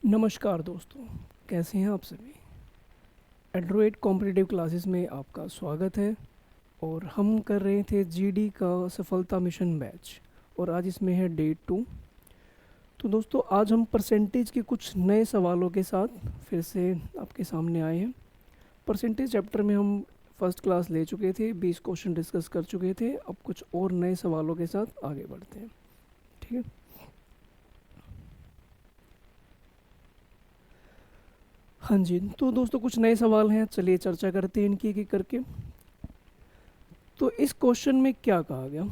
नमस्कार दोस्तों, कैसे हैं आप सभी। एंड्रॉयड कॉम्पिटिटिव क्लासेस में आपका स्वागत है। और हम कर रहे थे जीडी का सफलता मिशन बैच और आज इसमें है डे 2। तो दोस्तों आज हम परसेंटेज के कुछ नए सवालों के साथ फिर से आपके सामने आए हैं। परसेंटेज चैप्टर में हम फर्स्ट क्लास ले चुके थे, 20 क्वेश्चन डिस्कस कर चुके थे। अब कुछ और नए सवालों के साथ आगे बढ़ते हैं, ठीक है। हाँ जी, तो दोस्तों कुछ नए सवाल हैं, चलिए चर्चा करते हैं इनकी एक-एक करके। तो इस क्वेश्चन में क्या कहा गया,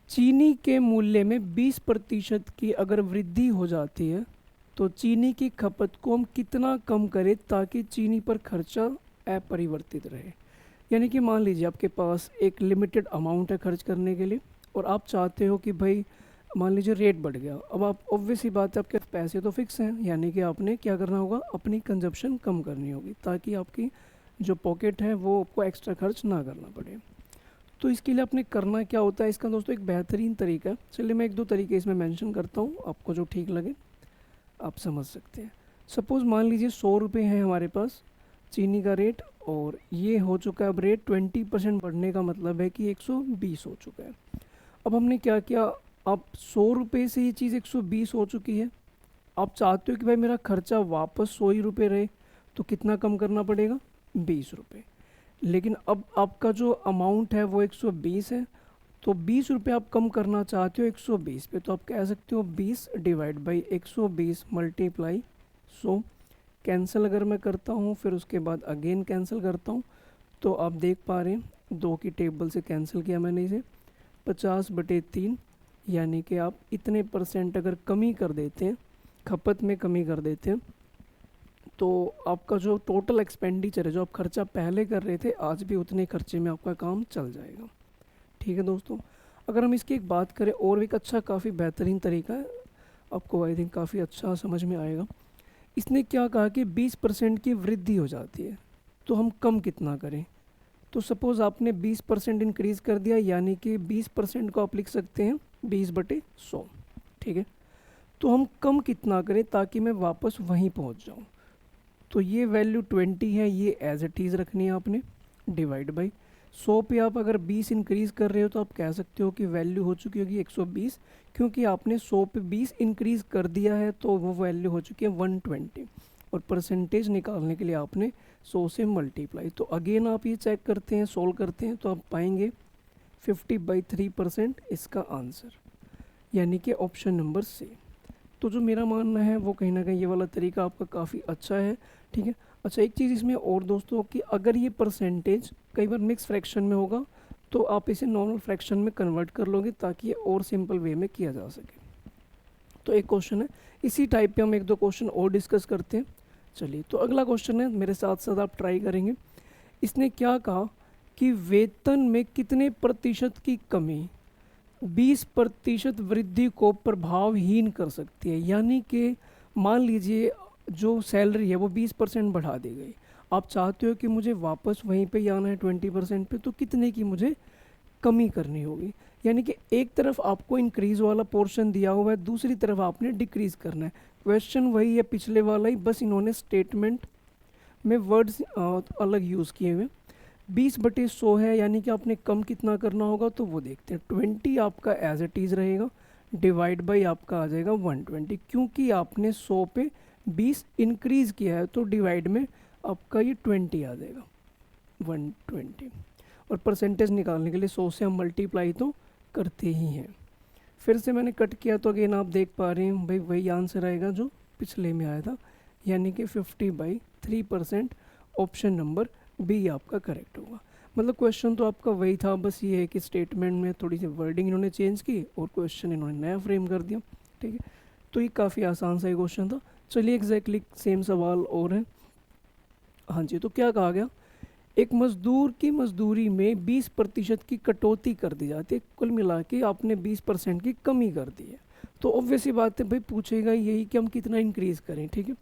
चीनी के मूल्य में 20% की अगर वृद्धि हो जाती है तो चीनी की खपत को हम कितना कम करें ताकि चीनी पर खर्चा अपरिवर्तित रहे। यानी कि मान लीजिए आपके पास एक लिमिटेड अमाउंट है खर्च करने के लिए और आप चाहते हो कि भाई मान लीजिए रेट बढ़ गया। अब आप ऑब्वियस ही बात है, आपके पैसे तो फिक्स हैं, यानी कि आपने क्या करना होगा, अपनी कंजप्शन कम करनी होगी ताकि आपकी जो पॉकेट है वो आपको एक्स्ट्रा खर्च ना करना पड़े। तो इसके लिए आपने करना क्या होता है, इसका दोस्तों एक बेहतरीन तरीका है। चलिए मैं एक दो तरीके इसमें मेंशन करता हूँ, आपको जो ठीक लगे आप समझ सकते हैं। सपोज़ मान लीजिए 100 रुपये है हमारे पास चीनी का रेट और ये हो चुका है अब रेट 20% बढ़ने का मतलब है कि 120 हो चुका है। अब हमने क्या किया, अब 100 रुपये से ये चीज़ 120 हो चुकी है। आप चाहते हो कि भाई मेरा खर्चा वापस 100 ही रुपये रहे, तो कितना कम करना पड़ेगा, 20 रुपये। लेकिन अब आपका जो अमाउंट है वो 120 है, तो 20 रुपये आप कम करना चाहते हो 120 पे, तो आप कह सकते हो 20 डिवाइड बाई 120 मल्टीप्लाई 100। कैंसिल अगर मैं करता हूँ फिर उसके बाद अगेन कैंसिल करता हूँ, तो आप देख पा रहे हैं 2 की टेबल से कैंसिल किया मैंने इसे, 50/3। यानी कि आप इतने परसेंट अगर कमी कर देते हैं, खपत में कमी कर देते हैं, तो आपका जो टोटल एक्सपेंडिचर है, जो आप खर्चा पहले कर रहे थे, आज भी उतने खर्चे में आपका काम चल जाएगा। ठीक है दोस्तों, अगर हम इसकी एक बात करें और एक अच्छा काफ़ी बेहतरीन तरीका है, आपको आई थिंक काफ़ी अच्छा समझ में आएगा। इसने क्या कहा कि 20% की वृद्धि हो जाती है, तो हम कम कितना करें। तो सपोज़ आपने 20% इंक्रीज़ कर दिया, यानी कि 20% को आप लिख सकते हैं 20/100। ठीक है, तो हम कम कितना करें ताकि मैं वापस वहीं पहुंच जाऊं। तो ये वैल्यू 20 है, ये एज इट इज़ रखनी है आपने, डिवाइड बाई 100 पे आप अगर 20 इंक्रीज़ कर रहे हो तो आप कह सकते हो कि वैल्यू हो चुकी होगी 120, क्योंकि आपने 100 पे 20 इंक्रीज़ कर दिया है तो वो वैल्यू हो चुकी है 120। और परसेंटेज निकालने के लिए आपने 100 से मल्टीप्लाई, तो अगेन आप ये चेक करते हैं, सोल्व करते हैं, तो आप पाएंगे 50/3% इसका आंसर, यानी कि ऑप्शन नंबर सी। तो जो मेरा मानना है वो कहीं ना कहीं ये वाला तरीका आपका काफ़ी अच्छा है। ठीक है, अच्छा एक चीज़ इसमें और दोस्तों कि अगर ये परसेंटेज कई बार मिक्स फ्रैक्शन में होगा तो आप इसे नॉर्मल फ्रैक्शन में कन्वर्ट कर लोगे ताकि ये और सिंपल वे में किया जा सके। तो एक क्वेश्चन है, इसी टाइप पे हम एक दो क्वेश्चन और डिस्कस करते हैं। चलिए, तो अगला क्वेश्चन है, मेरे साथ साथ आप ट्राई करेंगे। इसने क्या कहा कि वेतन में कितने प्रतिशत की कमी 20% वृद्धि को प्रभावहीन कर सकती है। यानी कि मान लीजिए जो सैलरी है वो 20% बढ़ा दी गई, आप चाहते हो कि मुझे वापस वहीं पे ही आना है 20% पे, तो कितने की मुझे कमी करनी होगी। यानी कि एक तरफ आपको इंक्रीज़ वाला पोर्शन दिया हुआ है, दूसरी तरफ आपने डिक्रीज़ करना है। क्वेश्चन वही है पिछले वाला ही, बस इन्होंने स्टेटमेंट में वर्ड्स अलग यूज़ किए हुए। 20/100 है, यानी कि आपने कम कितना करना होगा, तो वो देखते हैं। 20 आपका एज इट इज़ रहेगा, डिवाइड बाई आपका आ जाएगा 120, क्योंकि आपने 100 पे 20 इंक्रीज़ किया है, तो डिवाइड में आपका ये 20 आ जाएगा 120। और परसेंटेज निकालने के लिए 100 से हम मल्टीप्लाई तो करते ही हैं। फिर से मैंने कट किया तो अगेन आप देख पा रहे हैं भाई वही आंसर आएगा जो पिछले में आया था, यानी कि 50/3%। ऑप्शन नंबर बी आपका करेक्ट होगा। मतलब क्वेश्चन तो आपका वही था, बस ये है कि स्टेटमेंट में थोड़ी सी वर्डिंग इन्होंने चेंज की और क्वेश्चन इन्होंने नया फ्रेम कर दिया। ठीक है, तो ये काफ़ी आसान सा क्वेश्चन था। चलिए एग्जैक्टली सेम सवाल और है। हाँ जी, तो क्या कहा गया, एक मज़दूर की मजदूरी में 20% की कटौती कर दी जाती है, कुल मिला के आपने 20% की कमी कर दी है। तो ऑब्वियस ही बात है भाई, पूछेगा यही कि हम कितना इंक्रीज़ करें। ठीक है,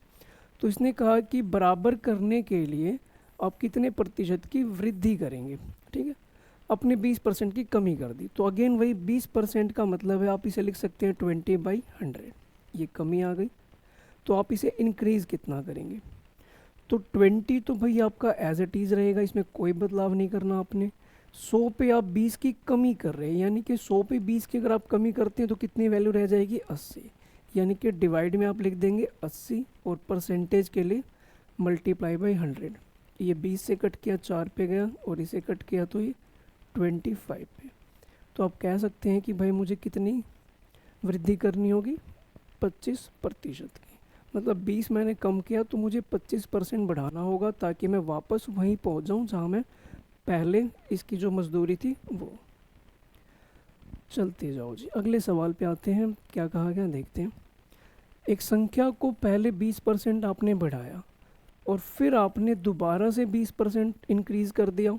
तो इसने कहा कि बराबर करने के लिए आप कितने प्रतिशत की वृद्धि करेंगे। ठीक है, अपने 20% की कमी कर दी, तो अगेन वही 20% का मतलब है आप इसे लिख सकते हैं 20/100, ये कमी आ गई। तो आप इसे इंक्रीज़ कितना करेंगे? तो 20 तो भाई आपका एज इट इज़ रहेगा, इसमें कोई बदलाव नहीं करना आपने। 100 पे आप 20 की कमी कर रहे हैं, यानी कि 100 पे 20 की अगर आप कमी करते हैं तो कितनी वैल्यू रह जाएगी? 80। यानी कि डिवाइड में आप लिख देंगे 80 और परसेंटेज के लिए मल्टीप्लाई बाई 100। ये 20 से कट किया 4 पे गया और इसे कट किया तो ये 25 पे। तो आप कह सकते हैं कि भाई मुझे कितनी वृद्धि करनी होगी? 25% की। मतलब 20 मैंने कम किया तो मुझे 25% बढ़ाना होगा ताकि मैं वापस वहीं पहुंच जाऊं जहां मैं पहले इसकी जो मजदूरी थी वो। चलते जाओ जी, अगले सवाल पे आते हैं, क्या कहा गया देखते हैं। एक संख्या को पहले 20% आपने बढ़ाया और फिर आपने दोबारा से 20% इंक्रीज़ कर दिया।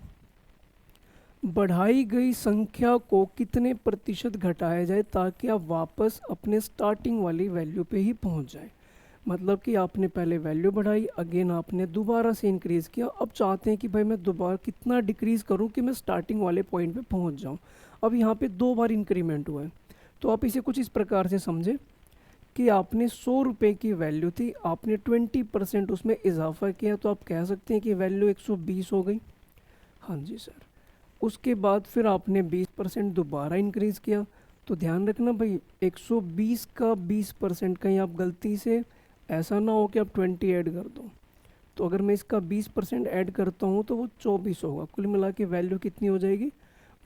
बढ़ाई गई संख्या को कितने प्रतिशत घटाया जाए ताकि आप वापस अपने स्टार्टिंग वाली वैल्यू पे ही पहुंच जाए? मतलब कि आपने पहले वैल्यू बढ़ाई, अगेन आपने दोबारा से इंक्रीज़ किया, अब चाहते हैं कि भाई मैं दोबारा कितना डिक्रीज़ करूं कि मैं स्टार्टिंग वाले पॉइंट पे पहुंच जाऊं। अब यहाँ पे 2 बार इंक्रीमेंट हुआ है, तो आप इसे कुछ इस प्रकार से समझें कि आपने 100 रुपये की वैल्यू थी, आपने 20% उसमें इजाफा किया, तो आप कह सकते हैं कि वैल्यू 120 हो गई। हाँ जी सर। उसके बाद फिर आपने 20% दोबारा इंक्रीज़ किया, तो ध्यान रखना भाई 120 का 20% कहीं आप गलती से ऐसा ना हो कि आप 20 ऐड कर दो। तो अगर मैं इसका 20% ऐड करता हूँ तो वो 24 होगा। कुल मिला के वैल्यू कितनी हो जाएगी?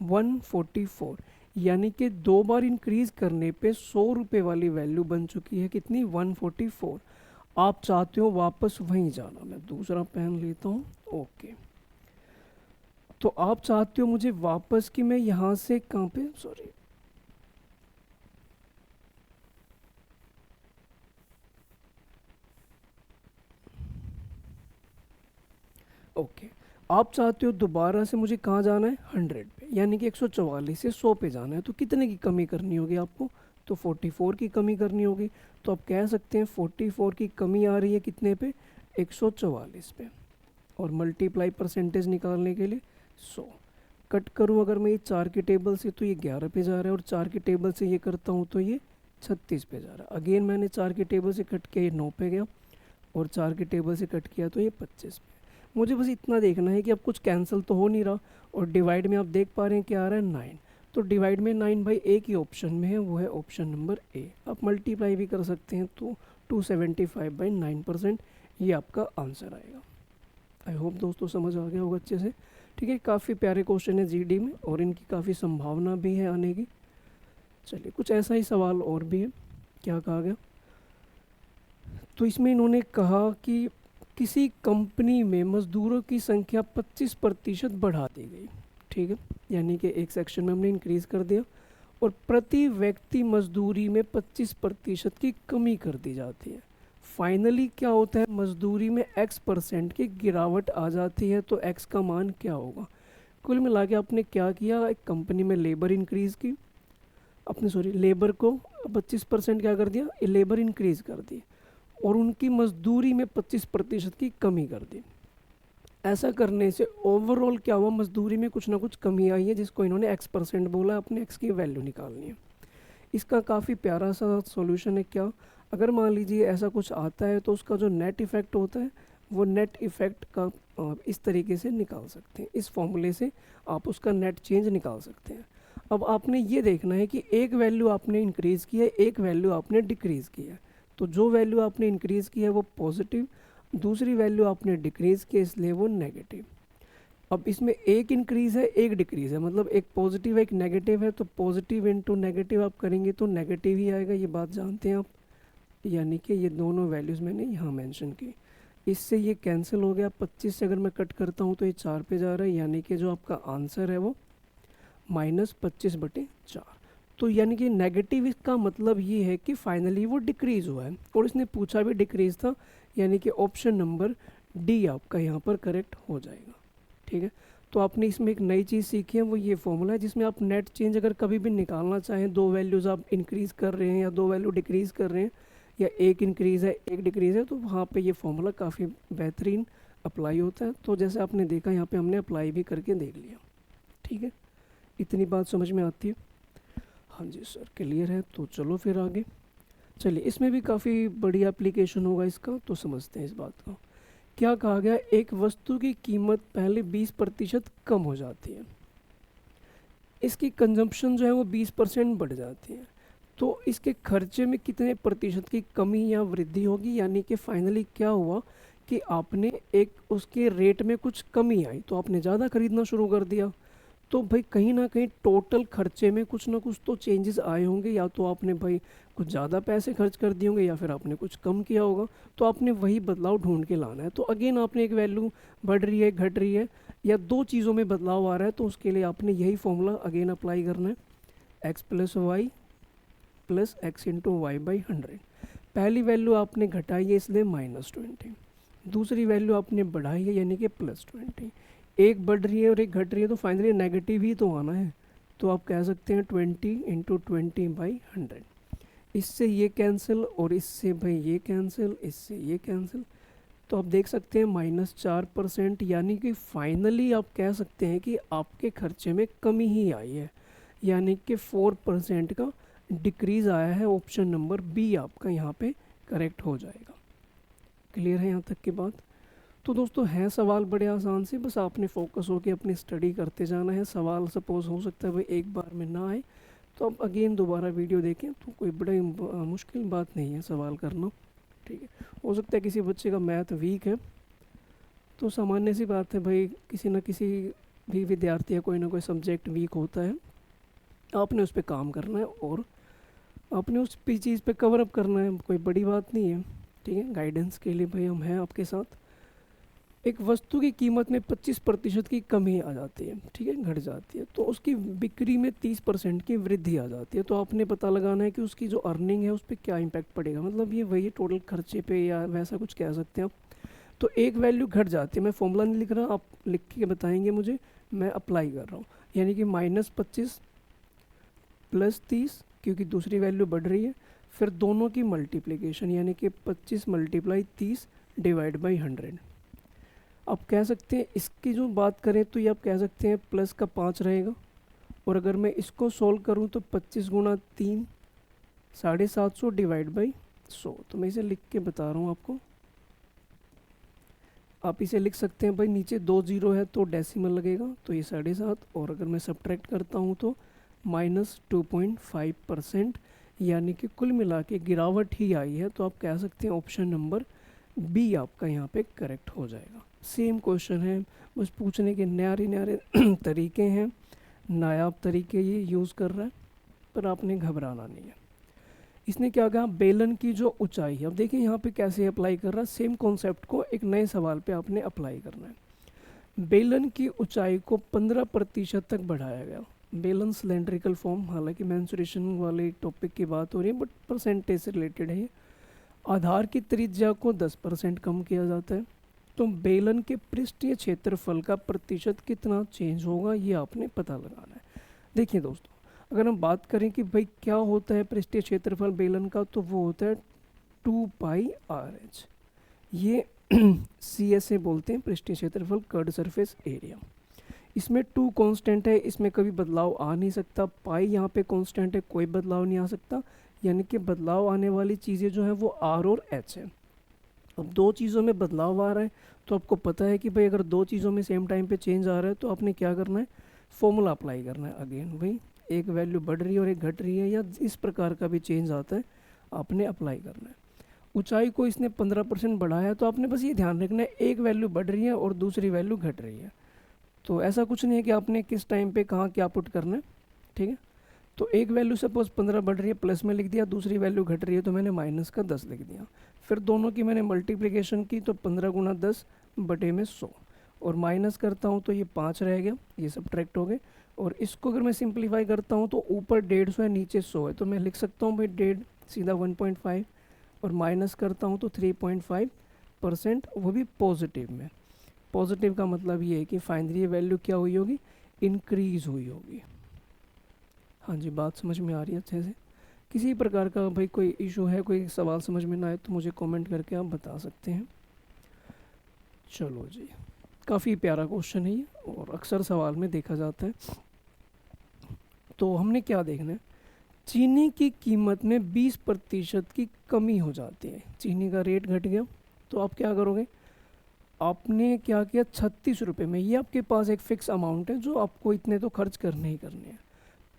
144। यानी कि 2 बार इंक्रीज़ करने पे 100 रुपये वाली वैल्यू बन चुकी है कितनी? 144। आप चाहते हो वापस वहीं जाना, मैं दूसरा पेन लेता हूँ। ओके, तो आप चाहते हो मुझे वापस कि मैं यहाँ से कहाँ पे, सॉरी, ओके, आप चाहते हो दोबारा से मुझे कहाँ जाना है? 100 पे, यानी कि 144 से 100 पे जाना है। तो कितने की कमी करनी होगी आपको? तो 44 की कमी करनी होगी। तो आप कह सकते हैं 44 की कमी आ रही है कितने पे? 144 पे। और मल्टीप्लाई परसेंटेज निकालने के लिए 100। कट करूँ अगर मैं ये 4 की टेबल से तो ये 11 पे जा रहा है, और 4 की टेबल से ये करता हूँ तो ये 36 पे जा रहा है। अगेन मैंने 4 की टेबल से कट किया, ये 9 पे गया, और 4 की टेबल से कट किया तो ये 25 पे। मुझे बस इतना देखना है कि अब कुछ कैंसिल तो हो नहीं रहा, और डिवाइड में आप देख पा रहे हैं क्या आ रहा है? 9। तो डिवाइड में 9 भाई एक ही ऑप्शन में है, वो है ऑप्शन नंबर ए। आप मल्टीप्लाई भी कर सकते हैं, तो 275/9%, ये आपका आंसर आएगा। आई होप दोस्तों समझ आ गया होगा अच्छे से। ठीक है, काफ़ी प्यारे क्वेश्चन है जीडी में, और इनकी काफ़ी संभावना भी है आने की। चलिए, कुछ ऐसा ही सवाल और भी है। क्या कहा गया? तो इसमें इन्होंने कहा कि किसी कंपनी में मज़दूरों की संख्या 25% बढ़ा दी गई। ठीक है, यानी कि एक सेक्शन में हमने इंक्रीज़ कर दिया, और प्रति व्यक्ति मजदूरी में 25% की कमी कर दी जाती है। फाइनली क्या होता है? मजदूरी में x% की गिरावट आ जाती है, तो x का मान क्या होगा? कुल मिला के आपने क्या किया? एक कंपनी में लेबर इंक्रीज़ की, अपने सॉरी लेबर को 25% क्या कर दिया? लेबर इंक्रीज़ कर दी, और उनकी मजदूरी में 25% की कमी कर दी। ऐसा करने से ओवरऑल क्या हुआ? मजदूरी में कुछ ना कुछ कमी आई है, जिसको इन्होंने x% बोला, अपने x की वैल्यू निकालनी है। इसका काफ़ी प्यारा सा सॉल्यूशन है। क्या? अगर मान लीजिए ऐसा कुछ आता है तो उसका जो नेट इफ़ेक्ट होता है, वो नेट इफ़ेक्ट का इस तरीके से निकाल सकते हैं। इस फॉर्मूले से आप उसका नेट चेंज निकाल सकते हैं। अब आपने ये देखना है कि एक वैल्यू आपने इंक्रीज़ की है, एक वैल्यू आपने डिक्रीज़ की है। तो जो वैल्यू आपने इंक्रीज़ की है वो पॉजिटिव, दूसरी वैल्यू आपने डिक्रीज़ की इसलिए वो नेगेटिव। अब इसमें एक इंक्रीज़ है, एक डिक्रीज़ है, मतलब एक पॉजिटिव एक नेगेटिव है, तो पॉजिटिव इंटू नेगेटिव आप करेंगे तो नेगेटिव ही आएगा, ये बात जानते हैं आप। यानी कि ये दोनों वैल्यूज़ मैंने यहाँ मेंशन की। इससे ये कैंसिल हो गया। 25 से अगर मैं कट करता हूँ तो ये 4 पे जा रहा है, यानी कि जो आपका आंसर है वो -25/4। तो यानी कि नेगेटिव, इसका मतलब ये है कि फाइनली वो डिक्रीज़ हुआ है, और इसने पूछा भी डिक्रीज़ था, यानी कि ऑप्शन नंबर डी आपका यहाँ पर करेक्ट हो जाएगा। ठीक है, तो आपने इसमें एक नई चीज़ सीखी है, वो ये फॉर्मूला है जिसमें आप नेट चेंज अगर कभी भी निकालना चाहें, दो वैल्यूज़ आप इंक्रीज़ कर रहे हैं या दो वैल्यू डिक्रीज़ कर रहे हैं, या एक इंक्रीज़ है एक डिक्रीज़ है, तो वहाँ पे ये फॉर्मूला काफ़ी बेहतरीन अप्लाई होता है। तो जैसे आपने देखा यहाँ पे हमने अप्लाई भी करके देख लिया। ठीक है, इतनी बात समझ में आती है? हाँ जी सर, क्लियर है। तो चलो फिर आगे। चलिए इसमें भी काफ़ी बढ़िया एप्लीकेशन होगा इसका, तो समझते हैं इस बात को। क्या कहा गया, एक वस्तु की कीमत पहले 20% कम हो जाती है, इसकी कंजम्पशन जो है वो 20% बढ़ जाती है, तो इसके खर्चे में कितने प्रतिशत की कमी या वृद्धि होगी। यानी कि फाइनली क्या हुआ कि आपने एक उसके रेट में कुछ कमी आई तो आपने ज़्यादा खरीदना शुरू कर दिया, तो भाई कहीं ना कहीं टोटल खर्चे में कुछ ना कुछ तो चेंजेस आए होंगे, या तो आपने भाई कुछ ज़्यादा पैसे खर्च कर दिए होंगे या फिर आपने कुछ कम किया होगा, तो आपने वही बदलाव ढूंढ के लाना है। तो अगेन आपने एक वैल्यू बढ़ रही है घट रही है या दो चीज़ों में बदलाव आ रहा है, तो उसके लिए आपने यही फॉर्मूला अगेन अप्लाई करना है, X plus Y plus X into Y by 100। पहली वैल्यू आपने घटाई है इसलिए -20, दूसरी वैल्यू आपने बढ़ाई है यानी कि +20। एक बढ़ रही है और एक घट रही है तो फाइनली नेगेटिव ही तो आना है, तो आप कह सकते हैं 20 इंटू 20/100। इससे ये कैंसिल और इससे भाई ये कैंसिल, इससे ये कैंसिल, तो आप देख सकते हैं -4%। यानी कि फाइनली आप कह सकते हैं कि आपके खर्चे में कमी ही आई है, यानी कि 4% का डिक्रीज़ आया है। ऑप्शन नंबर बी आपका यहाँ पे करेक्ट हो जाएगा। क्लियर है यहाँ तक की बात। तो दोस्तों है सवाल बड़े आसान से, बस आपने फोकस होकर अपनी स्टडी करते जाना है। सवाल सपोज हो सकता है भाई एक बार में ना आए तो आप अगेन दोबारा वीडियो देखें, तो कोई बड़ी मुश्किल बात नहीं है सवाल करना, ठीक है। हो सकता है किसी बच्चे का मैथ वीक है, तो सामान्य सी बात है भाई, किसी न किसी भी विद्यार्थी का कोई ना कोई सब्जेक्ट वीक होता है, आपने उस पर काम करना है और आपने उस चीज़ पे कवर अप करना है, कोई बड़ी बात नहीं है, ठीक है। गाइडेंस के लिए भाई हम हैं आपके साथ। एक वस्तु की कीमत में 25% की कमी आ जाती है, ठीक है, घट जाती है, तो उसकी बिक्री में 30% की वृद्धि आ जाती है। तो आपने पता लगाना है कि उसकी जो अर्निंग है उस पर क्या इम्पैक्ट पड़ेगा, मतलब ये वही टोटल खर्चे पे या वैसा कुछ कह सकते हैं आप। तो एक वैल्यू घट जाती है, मैं फॉर्मूला नहीं लिख रहा, आप लिख के बताएंगे मुझे, मैं अप्लाई कर रहा हूँ। यानी कि -25 + 30, क्योंकि दूसरी वैल्यू बढ़ रही है, फिर दोनों की मल्टीप्लिकेशन यानी कि 25 × 30 डिवाइड बाई 100। आप कह सकते हैं इसकी जो बात करें तो ये आप कह सकते हैं प्लस का 5 रहेगा, और अगर मैं इसको सॉल्व करूं तो 25 × 3 750 डिवाइड बाई 100। तो मैं इसे लिख के बता रहा हूँ आपको, आप इसे लिख सकते हैं भाई, नीचे 2 जीरो है तो डेसिमल लगेगा, तो ये 7.5, और अगर मैं सब्ट्रैक्ट करता हूँ तो -2.5%, यानी कि कुल मिला के गिरावट ही आई है। तो आप कह सकते हैं ऑप्शन नंबर बी आपका यहाँ पे करेक्ट हो जाएगा। सेम क्वेश्चन है, बस पूछने के न्यारे न्यारे तरीके हैं, नायाब तरीके ये यूज़ कर रहा है, पर आपने घबराना नहीं है। इसने क्या कहा, बेलन की जो ऊंचाई है, अब देखिए यहाँ पे कैसे अप्लाई कर रहा है, सेम कॉन्सेप्ट को एक नए सवाल पे आपने अप्लाई करना है। बेलन की ऊंचाई को 15% तक बढ़ाया गया। बेलन सिलेंड्रिकल फॉर्म, हालांकि मेंसुरेशन वाले टॉपिक की बात हो रही है बट परसेंटेज से रिलेटेड है ये। आधार की त्रिज्या को 10% कम किया जाता है, तो बेलन के पृष्ठीय क्षेत्रफल का प्रतिशत कितना चेंज होगा ये आपने पता लगाना है। देखिए दोस्तों, अगर हम बात करें कि भाई क्या होता है पृष्ठीय क्षेत्रफल बेलन का, तो वो होता है 2πRH। ये CSA बोलते हैं, पृष्ठीय क्षेत्रफल, कर्ड सरफेस एरिया। इसमें 2 कांस्टेंट है, इसमें कभी बदलाव आ नहीं सकता। पाई यहाँ पे कांस्टेंट है, कोई बदलाव नहीं आ सकता, यानी कि बदलाव आने वाली चीज़ें जो हैं वो R और H है। अब दो चीज़ों में बदलाव आ रहा है, तो आपको पता है कि भाई अगर दो चीज़ों में सेम टाइम पे चेंज आ रहा है तो आपने क्या करना है, फॉर्मूला अप्लाई करना है। अगेन भाई एक वैल्यू बढ़ रही है और एक घट रही है या इस प्रकार का भी चेंज आता है, आपने अप्लाई करना है। ऊंचाई को इसने 15% बढ़ाया, तो आपने बस ये ध्यान रखना है एक वैल्यू बढ़ रही है और दूसरी वैल्यू घट रही है, तो ऐसा कुछ नहीं है कि आपने किस टाइम पे कहाँ क्या पुट करना है, ठीक है। तो एक वैल्यू सपोज 15 बढ़ रही है प्लस में लिख दिया, दूसरी वैल्यू घट रही है तो मैंने -10 लिख दिया, फिर दोनों की मैंने मल्टीप्लिकेशन की तो 15 × 10 बटे में 100, और माइनस करता हूँ तो ये 5 रह गया, ये सब्ट्रैक्ट हो गए। और इसको अगर मैं सिंप्लीफाई करता हूँ तो ऊपर 150 है नीचे 100 है, तो मैं लिख सकता हूँ भाई 1.5 सीधा 1.5, और माइनस करता हूँ तो 3.5%, वो भी पॉजिटिव में। पॉजिटिव का मतलब ये है कि फाइनली ये वैल्यू क्या हुई होगी, इंक्रीज़ हुई होगी। हाँ जी, बात समझ में आ रही है अच्छे से। किसी प्रकार का भाई कोई इशू है, कोई सवाल समझ में ना आए तो मुझे कमेंट करके आप बता सकते हैं। चलो जी, काफ़ी प्यारा क्वेश्चन है ये और अक्सर सवाल में देखा जाता है। तो हमने क्या देखना है, चीनी की कीमत में 20% की कमी हो जाती है, चीनी का रेट घट गया, तो आप क्या करोगे, आपने क्या किया 36 रुपये में, ये आपके पास एक फ़िक्स अमाउंट है जो आपको इतने तो खर्च करने ही करने हैं।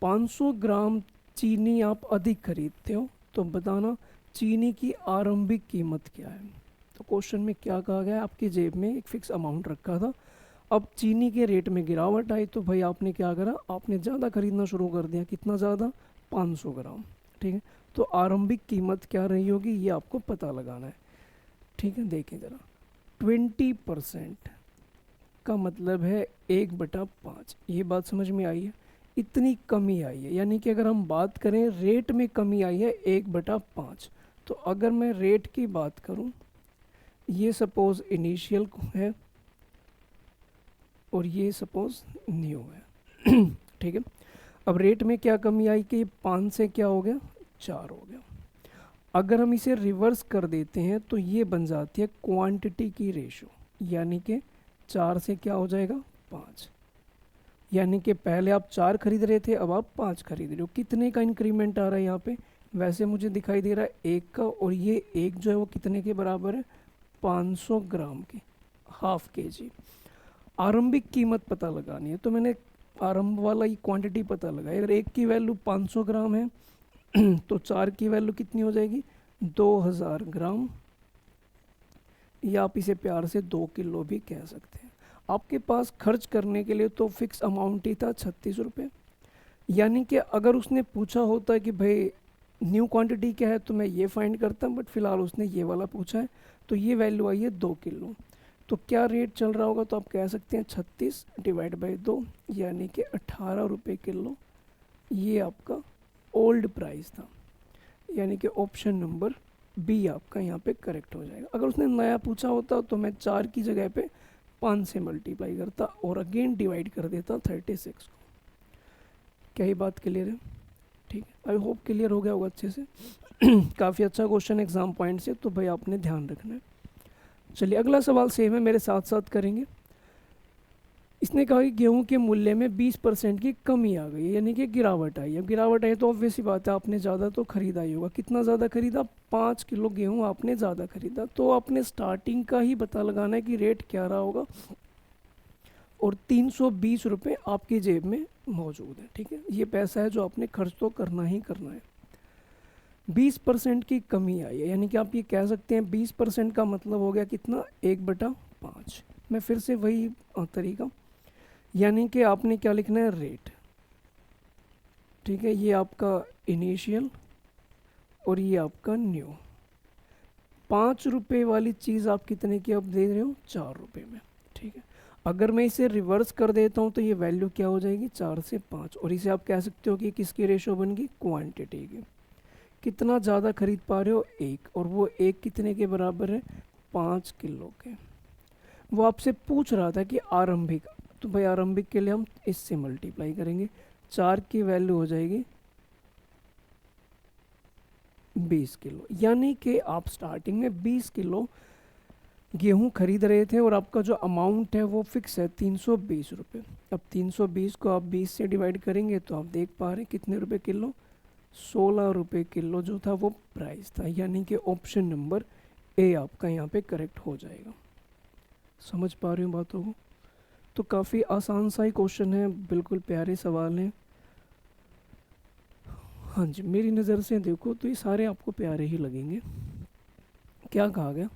500 ग्राम चीनी आप अधिक खरीदते हो, तो बताना चीनी की आरंभिक कीमत क्या है। तो क्वेश्चन में क्या कहा गया है, आपकी जेब में एक फ़िक्स अमाउंट रखा था, अब चीनी के रेट में गिरावट आई तो भाई आपने क्या करा, आपने ज़्यादा खरीदना शुरू कर दिया। कितना ज़्यादा, 500 ग्राम। ठीक है, तो आरंभिक कीमत क्या रही होगी ये आपको पता लगाना है। ठीक है, देखें ज़रा, 20% का मतलब है 1/5। ये बात समझ में आई है, इतनी कमी आई है, यानी कि अगर हम बात करें रेट में कमी आई है 1/5। तो अगर मैं रेट की बात करूं, ये सपोज़ इनिशियल है और ये सपोज़ न्यू है। ठीक है, अब रेट में क्या कमी आई कि 5 से क्या हो गया, 4 हो गया। अगर हम इसे रिवर्स कर देते हैं तो ये बन जाती है क्वांटिटी की रेशो, यानी कि 4 से क्या हो जाएगा, 5। यानी कि पहले आप 4 खरीद रहे थे, अब आप 5 खरीद रहे हो। कितने का इंक्रीमेंट आ रहा है यहाँ पे, वैसे मुझे दिखाई दे रहा है 1 का, और ये 1 जो है वो कितने के बराबर है, 500 ग्राम की, हाफ केजी। आरंभिक कीमत पता लगानी है, तो मैंने आरंभ वाला ही क्वांटिटी पता लगाई। अगर 1 की वैल्यू 500 ग्राम है तो 4 की वैल्यू कितनी हो जाएगी, 2000 ग्राम, या आप इसे प्यार से 2 किलो भी कह सकते हैं। आपके पास खर्च करने के लिए तो फिक्स अमाउंट ही था 36 रुपये, यानी कि अगर उसने पूछा होता कि भाई न्यू क्वांटिटी क्या है तो मैं ये फाइंड करता, बट फिलहाल उसने ये वाला पूछा है, तो ये वैल्यू आई है 2 किलो। तो क्या रेट चल रहा होगा, तो आप कह सकते हैं 36 डिवाइड बाई 2, यानी कि 18 रुपये किलो। ये आपका ओल्ड प्राइस था, यानी कि ऑप्शन नंबर बी आपका यहाँ पे करेक्ट हो जाएगा। अगर उसने नया पूछा होता तो मैं 4 की जगह पे 5 से मल्टीप्लाई करता और अगेन डिवाइड कर देता 36 को। क्या ये बात क्लियर है, ठीक है, आई होप क्लियर हो गया होगा अच्छे से। काफ़ी अच्छा क्वेश्चन एग्जाम पॉइंट से, तो भाई आपने ध्यान रखना है। चलिए अगला सवाल सेम है, मेरे साथ साथ करेंगे। इसने कहा कि गेहूं के मूल्य में 20% की कमी आ गई, यानी कि गिरावट आई। अब गिरावट आई तो ऑब्वियस ही बात है, आपने ज़्यादा तो खरीदा ही होगा। कितना ज़्यादा खरीदा, 5 किलो गेहूं आपने ज़्यादा खरीदा, तो आपने स्टार्टिंग का ही पता लगाना है कि रेट क्या रहा होगा, और 320 रुपये आपकी जेब में मौजूद है। ठीक है, ये पैसा है जो आपने खर्च तो करना ही करना है। 20% की कमी आई है, यानी कि आप ये कह सकते हैं 20% का मतलब हो गया कितना, 1/5। मैं फिर से वही तरीका, यानी कि आपने क्या लिखना है, रेट। ठीक है, ये आपका इनिशियल और ये आपका न्यू। 5 रुपये वाली चीज़ आप कितने की अब दे रहे हो, 4 रुपये में। ठीक है, अगर मैं इसे रिवर्स कर देता हूँ तो ये वैल्यू क्या हो जाएगी, 4 से 5, और इसे आप कह सकते हो कि किसकी रेशो बन गई, क्वांटिटी की। कितना ज़्यादा खरीद पा रहे हो, 1, और वो 1 कितने के बराबर है, 5 किलो के। वो आपसे पूछ रहा था कि आरंभिक, तो भाई आरंभिक के लिए हम इससे मल्टीप्लाई करेंगे, 4 की वैल्यू हो जाएगी 20 किलो, यानी कि आप स्टार्टिंग में 20 किलो गेहूं खरीद रहे थे और आपका जो अमाउंट है वो फिक्स है 320 रुपये। अब 320 को आप 20 से डिवाइड करेंगे तो आप देख पा रहे हैं कितने रुपए किलो, 16 रुपये किलो जो था वो प्राइस था, यानी कि ऑप्शन नंबर ए आपका यहाँ पे करेक्ट हो जाएगा। समझ पा रहे हो बातों को, तो काफ़ी आसान सा ही क्वेश्चन है, बिल्कुल प्यारे सवाल हैं। हाँ जी, मेरी नज़र से देखो तो ये सारे आपको प्यारे ही लगेंगे। क्या कहा गया,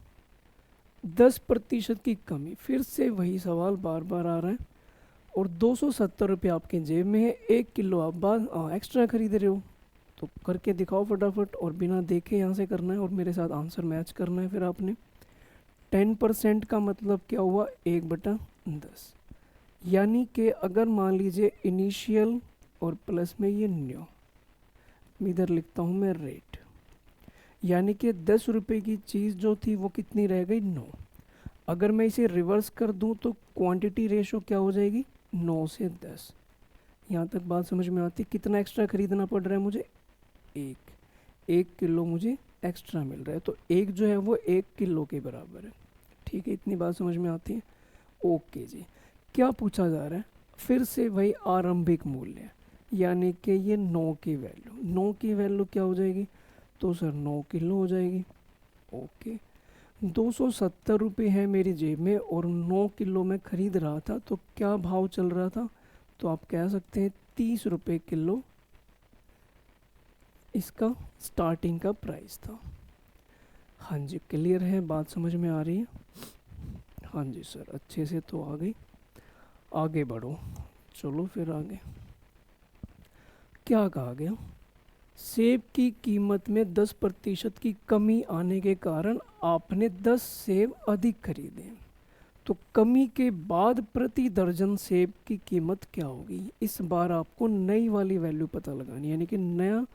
10% की कमी, फिर से वही सवाल बार बार आ रहा है, और 270 रुपये आपके जेब में है, 1 किलो आप बाद एक्स्ट्रा खरीद रहे हो, तो करके दिखाओ फटाफट, और बिना देखे यहाँ से करना है और मेरे साथ आंसर मैच करना है। फिर आपने 10% का मतलब क्या हुआ, 1/10, यानी कि अगर मान लीजिए इनिशियल और प्लस में ये न्यू, इधर लिखता हूँ मैं रेट, यानी कि 10 रुपये की चीज़ जो थी वो कितनी रह गई, 9। अगर मैं इसे रिवर्स कर दूँ तो क्वांटिटी रेशो क्या हो जाएगी, 9 से 10। यहाँ तक बात समझ में आती, कितना एक्स्ट्रा खरीदना पड़ रहा है मुझे, 1 किलो मुझे एक्स्ट्रा मिल रहा है, तो 1 जो है वो 1 किलो के बराबर है। ठीक है, इतनी बात समझ में आती है। ओके जी, क्या पूछा जा रहा है, फिर से वही आरंभिक मूल्य, यानी कि ये 9 की वैल्यू, 9 की वैल्यू क्या हो जाएगी? तो सर 9 किलो हो जाएगी। ओके, 270 रुपये है मेरी जेब में और 9 किलो मैं ख़रीद रहा था, तो क्या भाव चल रहा था? तो आप कह सकते हैं 30 रुपये किलो इसका स्टार्टिंग का प्राइस था। हाँ जी, क्लियर है, बात समझ में आ रही है? हाँ जी सर, अच्छे से तो आ गई। आगे बढ़ो, चलो फिर आगे क्या कहा गया? सेब की कीमत में 10% की कमी आने के कारण आपने 10 सेब अधिक खरीदे, तो कमी के बाद प्रति दर्जन सेब की कीमत क्या होगी? इस बार आपको नई वाली वैल्यू पता लगानी, यानी कि नया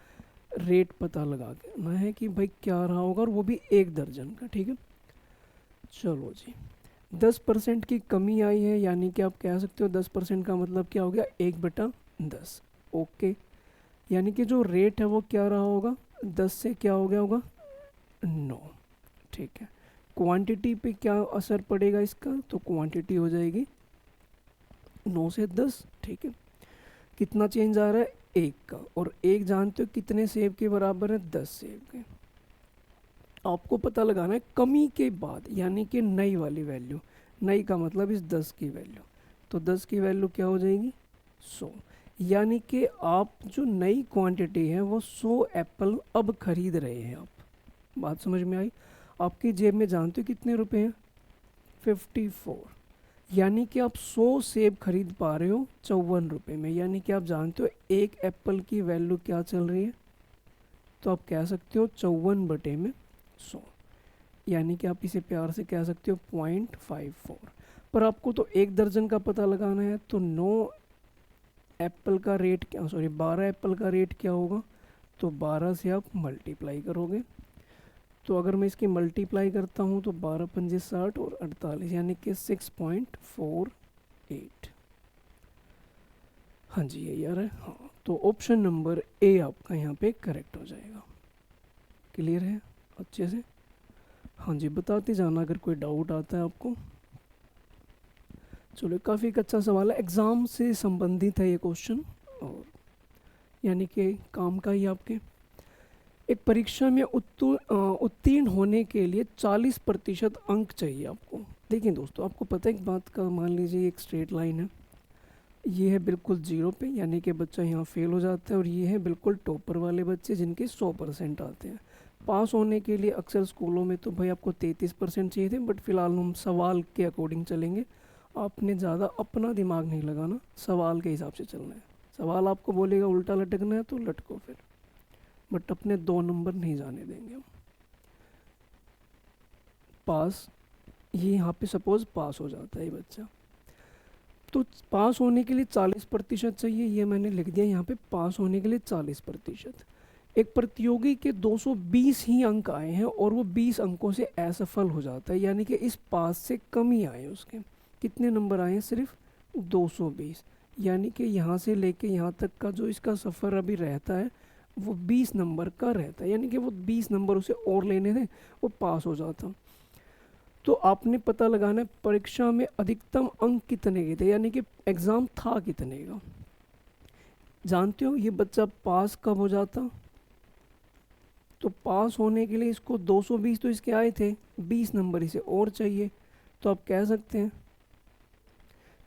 रेट पता लगाना है कि भाई क्या रहा होगा, और वो भी 1 दर्जन का। ठीक है, चलो जी, 10% की कमी आई है, यानी कि आप कह सकते हो 10% का मतलब क्या हो गया? 1/10। ओके, यानी कि जो रेट है वो क्या रहा होगा? 10 से क्या हो गया होगा? 9। ठीक है, क्वांटिटी पे क्या असर पड़ेगा इसका? तो क्वांटिटी हो जाएगी 9 से 10। ठीक है, कितना चेंज आ रहा है? 1 का, और 1 जानते हो कितने सेब के बराबर है? 10 सेब के। आपको पता लगाना है कमी के बाद, यानी कि नई वाली वैल्यू। नई का मतलब इस 10 की वैल्यू, तो 10 की वैल्यू क्या हो जाएगी? 100। यानी कि आप जो नई क्वांटिटी है वो 100 एप्पल अब खरीद रहे हैं आप। बात समझ में आई? आपकी जेब में जानते हो कितने रुपए हैं? 54। यानी कि आप 100 सेब खरीद पा रहे हो 54 रुपये में, यानी कि आप जानते हो एक एप्पल की वैल्यू क्या चल रही है? तो आप कह सकते हो 54/100, यानी कि आप इसे प्यार से कह सकते हो 0.54। पर आपको तो 1 दर्जन का पता लगाना है, तो 9 एप्पल का रेट क्या, सॉरी 12 एप्पल का रेट क्या होगा? तो 12 से आप मल्टीप्लाई करोगे, तो अगर मैं इसकी मल्टीप्लाई करता हूँ तो 12 पंजे 60 और 48, यानी कि 6.48। हाँ जी, ये यार है। हाँ, तो ऑप्शन नंबर ए आपका यहाँ पे करेक्ट हो जाएगा। क्लियर है अच्छे से? हाँ जी, बताते जाना अगर कोई डाउट आता है आपको। चलो, काफ़ी एक अच्छा सवाल है, एग्ज़ाम से संबंधित है ये क्वेश्चन, और यानी कि काम का ही आपके। एक परीक्षा में उत्तीर्ण होने के लिए 40% अंक चाहिए आपको। देखिए दोस्तों, आपको पता है एक बात का, मान लीजिए एक स्ट्रेट लाइन है, ये है बिल्कुल 0 पे, यानी कि बच्चा यहाँ फेल हो जाता है, और ये है बिल्कुल टॉपर वाले बच्चे जिनके 100% आते हैं। पास होने के लिए अक्सर स्कूलों में तो भाई आपको 33% चाहिए थे, बट फ़िलहाल हम सवाल के अकॉर्डिंग चलेंगे। आपने ज़्यादा अपना दिमाग नहीं लगाना, सवाल के हिसाब से चलना है। सवाल आपको बोलेगा उल्टा लटकना है तो लटको फिर, बट अपने 2 नंबर नहीं जाने देंगे हम। पास, ये यहाँ पे सपोज़ पास हो जाता है ये बच्चा, तो पास होने के लिए 40% चाहिए, ये मैंने लिख दिया यहाँ पे, पास होने के लिए 40%। एक प्रतियोगी के 220 ही अंक आए हैं और वो 20 अंकों से असफल हो जाता है, यानी कि इस पास से कम ही आए उसके। कितने नंबर आए हैं? सिर्फ 220। यानी कि यहाँ से लेके यहाँ तक का जो इसका सफ़र अभी रहता है वो 20 नंबर का रहता है, यानी कि वो 20 नंबर उसे और लेने थे, वो पास हो जाता। तो आपने पता लगाना है परीक्षा में अधिकतम अंक कितने के थे, यानी कि एग्ज़ाम था कितने का। जानते हो ये बच्चा पास कब हो जाता? तो पास होने के लिए इसको 220 तो इसके आए थे, 20 नंबर इसे और चाहिए, तो आप कह सकते हैं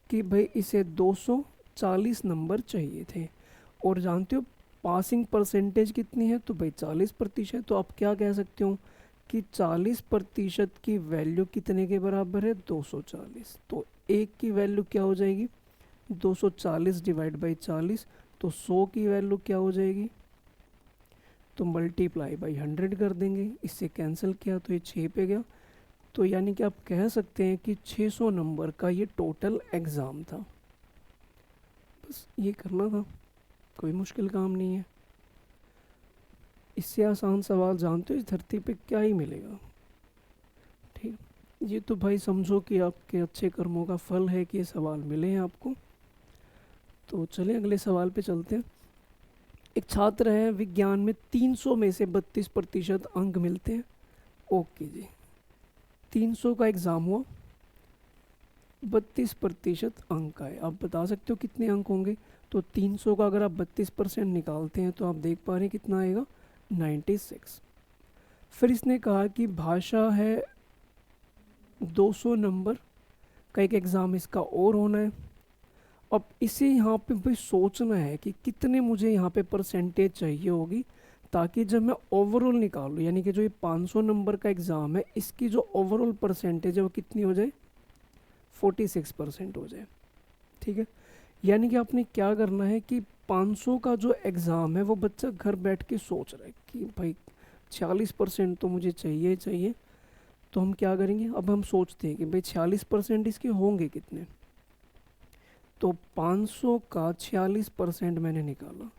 कि भाई इसे 240 नंबर चाहिए थे। और जानते हो पासिंग परसेंटेज कितनी है? तो भाई 40%। तो आप क्या कह सकते हो कि 40% की वैल्यू कितने के बराबर है? 240। तो एक की वैल्यू क्या हो जाएगी? 240 डिवाइड बाई 40, तो 100 की वैल्यू क्या हो जाएगी? तो मल्टीप्लाई बाई 100 कर देंगे, इससे कैंसिल किया तो ये 6 पे गया। तो यानी कि आप कह सकते हैं कि 600 नंबर का ये टोटल एग्ज़ाम था। बस ये करना था, कोई मुश्किल काम नहीं है। इससे आसान सवाल जानते हो इस धरती पे क्या ही मिलेगा। ठीक, ये तो भाई समझो कि आपके अच्छे कर्मों का फल है कि ये सवाल मिले हैं आपको। तो चलें अगले सवाल पे चलते हैं। एक छात्र है, विज्ञान में 300 में से 32% अंक मिलते हैं। ओके जी, 300 का एग्ज़ाम हुआ, 32% अंक आए। आप बता सकते हो कितने अंक होंगे? तो 300 का अगर आप 32% निकालते हैं तो आप देख पा रहे हैं कितना आएगा, 96। फिर इसने कहा कि भाषा है 200 नंबर का एक एग्ज़ाम इसका और होना है। अब इसे यहाँ पे भाई सोचना है कि कितने मुझे यहाँ पे परसेंटेज चाहिए होगी, ताकि जब मैं ओवरऑल निकालूँ, यानी कि जो ये 500 नंबर का एग्ज़ाम है इसकी जो ओवरऑल परसेंटेज है वो कितनी हो जाए, 46% हो जाए। ठीक है, यानी कि आपने क्या करना है कि 500 का जो एग्ज़ाम है वो बच्चा घर बैठ के सोच रहा है कि भाई 46% तो मुझे चाहिए ही चाहिए। तो हम क्या करेंगे, अब हम सोचते हैं कि भाई 46% इसके होंगे कितने। तो 500 का 46% मैंने निकाला,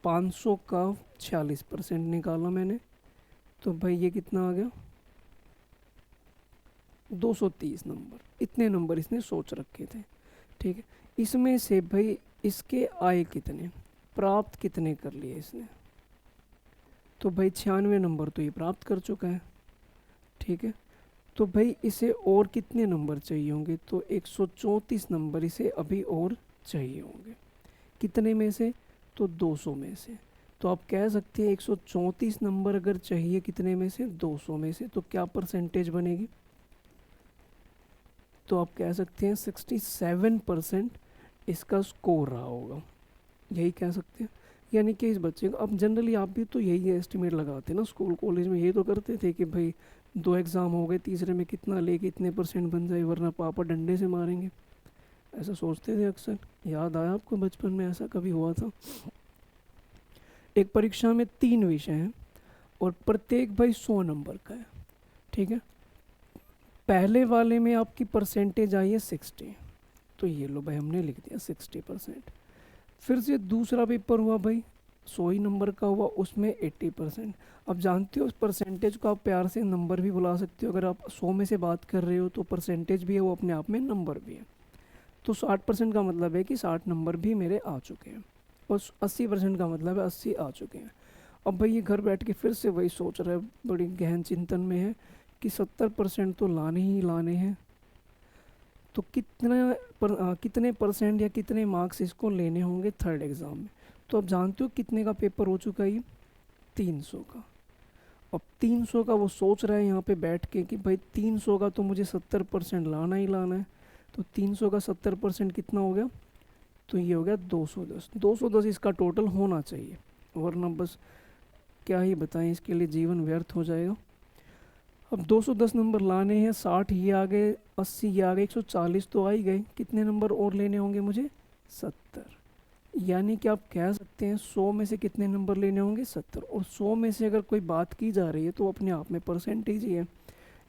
500 का 46% निकाला मैंने, तो भाई ये कितना आ गया, 230 नंबर। इतने नंबर इसने सोच रखे थे। ठीक है, इसमें से भाई इसके आए कितने, प्राप्त कितने कर लिए इसने, तो भाई 96 नंबर तो ये प्राप्त कर चुका है। ठीक है, तो भाई इसे और कितने नंबर चाहिए होंगे, तो 134 नंबर इसे अभी और चाहिए होंगे। कितने में से, तो 200 में से। तो आप कह सकते हैं 134 नंबर अगर चाहिए कितने में से, 200 में से, तो क्या परसेंटेज बनेगी, तो आप कह सकते हैं 67% इसका स्कोर रहा होगा, यही कह सकते हैं। यानी कि इस बच्चे को, अब जनरली आप भी तो यही एस्टिमेट लगाते ना, स्कूल कॉलेज में ये तो करते थे कि भाई 2 एग्ज़ाम हो गए, तीसरे में कितना लेके इतने परसेंट बन जाए वरना पापा डंडे से मारेंगे, ऐसा सोचते थे अक्सर। याद आया आपको बचपन में ऐसा कभी हुआ था। एक परीक्षा में 3 विषय हैं और प्रत्येक भाई 100 नंबर का है। ठीक है, पहले वाले में आपकी परसेंटेज आई है 60, तो ये लो भाई हमने लिख दिया 60%। फिर से दूसरा पेपर हुआ भाई 100 ही नंबर का हुआ, उसमें 80%। अब जानते हो उस परसेंटेज को आप प्यार से नंबर भी बुला सकते हो, अगर आप 100 में से बात कर रहे हो तो परसेंटेज भी है वो अपने आप में नंबर भी है। तो 60% का मतलब है कि 60 नंबर भी मेरे आ चुके हैं, और 80% का मतलब है 80 आ चुके हैं। अब भाई ये घर बैठ के फिर से वही सोच रहा है, बड़ी गहन चिंतन में है कि 70% तो लाने ही लाने हैं, तो कितने परसेंट या कितने मार्क्स इसको लेने होंगे थर्ड एग्ज़ाम में। तो अब जानते हो कितने का पेपर हो चुका है ये, 300 का। अब 300 का वो सोच रहा है यहाँ पे बैठ के कि भाई 300 का तो मुझे 70% लाना ही लाना है। तो 300 का 70% कितना हो गया, तो ये हो गया 210। 210 इसका टोटल होना चाहिए, वरना बस क्या ही बताएं, इसके लिए जीवन व्यर्थ हो जाएगा। अब 210 नंबर लाने हैं, 60 ये आ गए, 80 ये आ गए, 140 तो आ ही गए, कितने नंबर और लेने होंगे मुझे, 70। यानी कि आप कह सकते हैं 100 में से कितने नंबर लेने होंगे, 70। और 100 में से अगर कोई बात की जा रही है तो अपने आप में परसेंटेज ही है,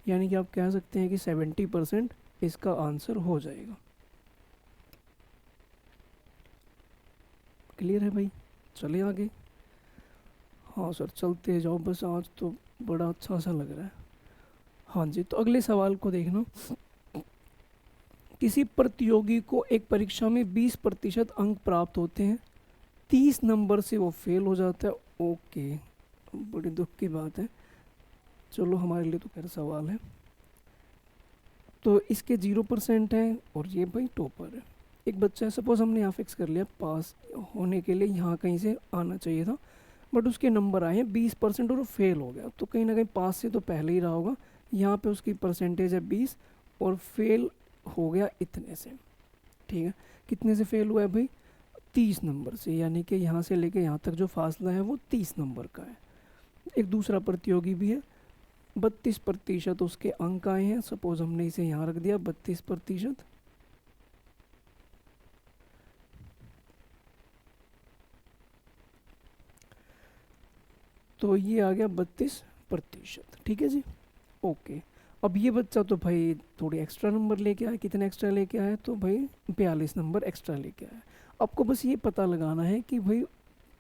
यानी कि आप कह सकते हैं कि 70% इसका आंसर हो जाएगा। क्लियर है भाई, चले आगे। हाँ सर चलते जाओ बस, आज तो बड़ा अच्छा सा लग रहा है। हाँ जी, तो अगले सवाल को देखना। किसी प्रतियोगी को एक परीक्षा में 20% अंक प्राप्त होते हैं, 30 नंबर से वो फेल हो जाता है। ओके, बड़ी दुख की बात है। चलो हमारे लिए तो खैर सवाल है। तो इसके 0% है और ये भाई टॉपर है। एक बच्चा है, सपोज हमने यहाँ फिक्स कर लिया पास होने के लिए यहाँ कहीं से आना चाहिए था, बट उसके नंबर आए हैं 20% और वो फेल हो गया, तो कहीं ना कहीं पास से तो पहले ही रहा होगा। यहाँ पे उसकी परसेंटेज है 20 और फेल हो गया इतने से। ठीक है, कितने से फेल हुआ है भाई, 30 नंबर से, यानी कि यहाँ से लेके यहाँ तक जो फासला है वो 30 नंबर का है। एक दूसरा प्रतियोगी भी है, 32% उसके अंक आए हैं, सपोज हमने इसे यहाँ रख दिया 32%। तो ये आ गया 32%। ठीक है जी, ओके। अब ये बच्चा तो भाई थोड़ी एक्स्ट्रा नंबर लेके आया, कितने एक्स्ट्रा लेके आया, तो भाई 42 नंबर एक्स्ट्रा लेके आया। आपको बस ये पता लगाना है कि भाई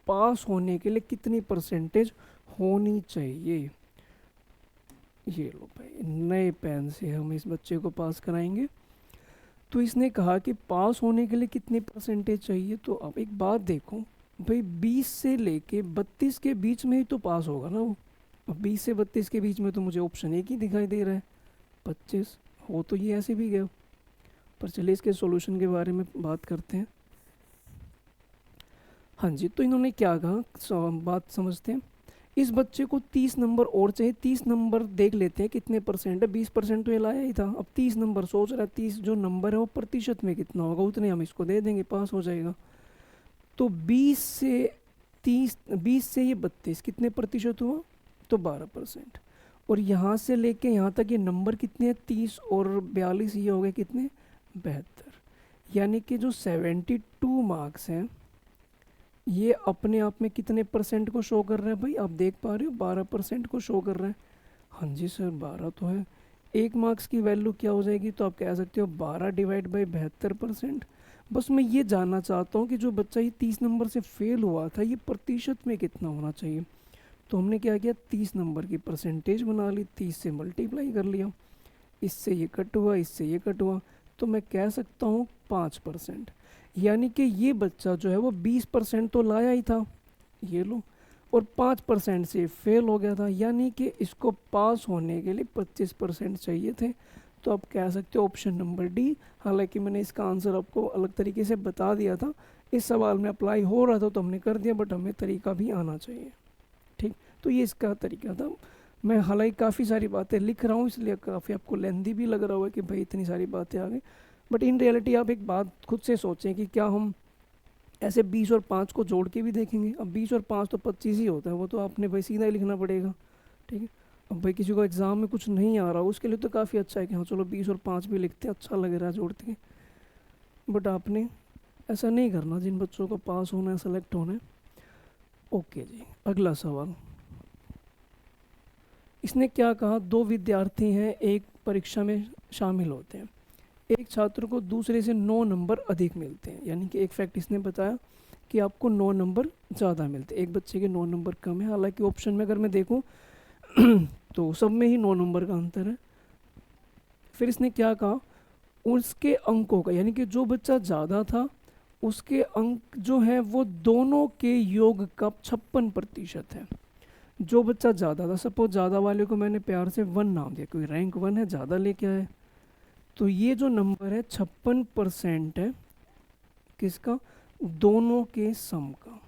पास होने के लिए कितनी परसेंटेज होनी चाहिए। ये लो भाई, नए पेन से हम इस बच्चे को पास कराएंगे। तो इसने कहा कि पास होने के लिए कितनी परसेंटेज चाहिए, तो अब एक बात देखो भाई, 20 से लेके 32 के बीच में ही तो पास होगा ना वो। अब 20 से 32 के बीच में तो मुझे ऑप्शन एक ही दिखाई दे रहा है, 25 हो तो ये ऐसे भी गया। पर चलिए इसके सॉल्यूशन के बारे में बात करते हैं। हाँ जी, तो इन्होंने क्या कहा, बात समझते हैं। इस बच्चे को 30 नंबर और चाहिए। 30 नंबर देख लेते हैं कितने परसेंट है। 20% तो ये लाया ही था। अब 30 नंबर सोच रहा है, 30 जो नंबर है वो प्रतिशत में कितना होगा, उतने हम इसको दे देंगे, पास हो जाएगा। तो 20 से ये 32 कितने प्रतिशत हुआ, तो 12%। और यहाँ से लेके यहाँ तक ये नंबर कितने हैं, 30 और 42, ये हो गए कितने, 72। यानी कि जो 72 मार्क्स हैं ये अपने आप में कितने परसेंट को शो कर रहा है भाई, आप देख पा रहे हो, 12% को शो कर रहा है। हाँ जी सर 12 तो है। 1 मार्क्स की वैल्यू क्या हो जाएगी, तो आप कह सकते हो 12 डिवाइड बाई 72%। बस मैं ये जानना चाहता हूँ कि जो बच्चा ये 30 नंबर से फेल हुआ था ये प्रतिशत में कितना होना चाहिए। तो हमने क्या किया, 30 नंबर की परसेंटेज बना ली, 30 से मल्टीप्लाई कर लिया, इससे ये कट हुआ, इससे ये कट हुआ, तो मैं कह सकता हूँ 5%। यानी कि ये बच्चा जो है वो 20% तो लाया ही था, ये लो, और 5% से फेल हो गया था। यानी कि इसको पास होने के लिए 25% चाहिए थे। तो आप कह सकते हो ऑप्शन नंबर डी। हालांकि मैंने इसका आंसर आपको अलग तरीके से बता दिया था, इस सवाल में अप्लाई हो रहा था तो हमने कर दिया, बट हमें तरीका भी आना चाहिए। ठीक, तो ये इसका तरीका था। मैं हालांकि काफ़ी सारी बातें लिख रहा हूँ, इसलिए काफ़ी आपको लेंदी भी लग रहा होगा कि भाई इतनी सारी बातें आ गई, बट इन रियलिटी आप एक बात खुद से सोचें कि क्या हम ऐसे 20 और 5 को जोड़ के भी देखेंगे। अब 20 और 5 तो 25 ही होता है, वो तो आपने भाई सीधा ही लिखना पड़ेगा। ठीक है, अब भाई किसी को एग्ज़ाम में कुछ नहीं आ रहा उसके लिए तो काफ़ी अच्छा है कि हाँ चलो 20 और 5 भी लिखते हैं, अच्छा लग रहा है जोड़ते हैं। बट आपने ऐसा नहीं करना, जिन बच्चों को पास होना है, सेलेक्ट होना है। ओके जी, अगला सवाल। इसने क्या कहा, 2 विद्यार्थी हैं, एक परीक्षा में शामिल होते हैं। एक छात्र को दूसरे से 9 नंबर अधिक मिलते हैं। यानी कि एक फैक्ट इसने बताया कि आपको 9 नंबर ज़्यादा मिलते हैं, एक बच्चे के 9 नंबर कम है। हालांकि ऑप्शन में अगर मैं देखूं तो सब में ही 9 नंबर का अंतर है। फिर इसने क्या कहा, उसके अंकों का, यानी कि जो बच्चा ज़्यादा था उसके अंक जो है वो दोनों के योग का 56% है। जो बच्चा ज़्यादा था, सपोज ज़्यादा वाले को मैंने प्यार से 1 नाम दिया, कोई रैंक 1 है, ज़्यादा लेके आए, तो ये जो नंबर है 56% है किसका, दोनों के सम का।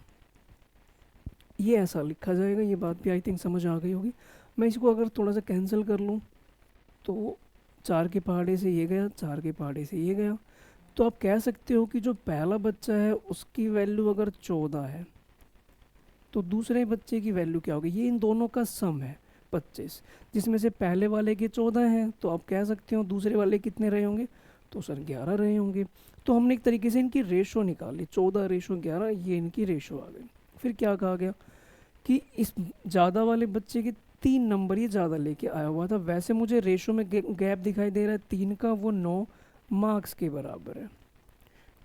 ये ऐसा लिखा जाएगा। ये बात भी आई थिंक समझ आ गई होगी। मैं इसको अगर थोड़ा सा कैंसिल कर लूँ तो 4 के पहाड़े से ये गया, 4 के पहाड़े से ये गया। तो आप कह सकते हो कि जो पहला बच्चा है उसकी वैल्यू अगर 14 है तो दूसरे बच्चे की वैल्यू क्या होगी, ये इन दोनों का सम है 25, जिसमें से पहले वाले के 14 हैं, तो आप कह सकते हो दूसरे वाले कितने रहे होंगे, तो सर 11 रहे होंगे। तो हमने एक तरीके से इनकी रेशो निकाली, 14:11, ये इनकी रेशो आ गई। फिर क्या कहा गया कि इस ज़्यादा वाले बच्चे के 3 नंबर ये ज़्यादा लेके आया हुआ था। वैसे मुझे रेशो में गैप दिखाई दे रहा है 3 का, वो 9 मार्क्स के बराबर है।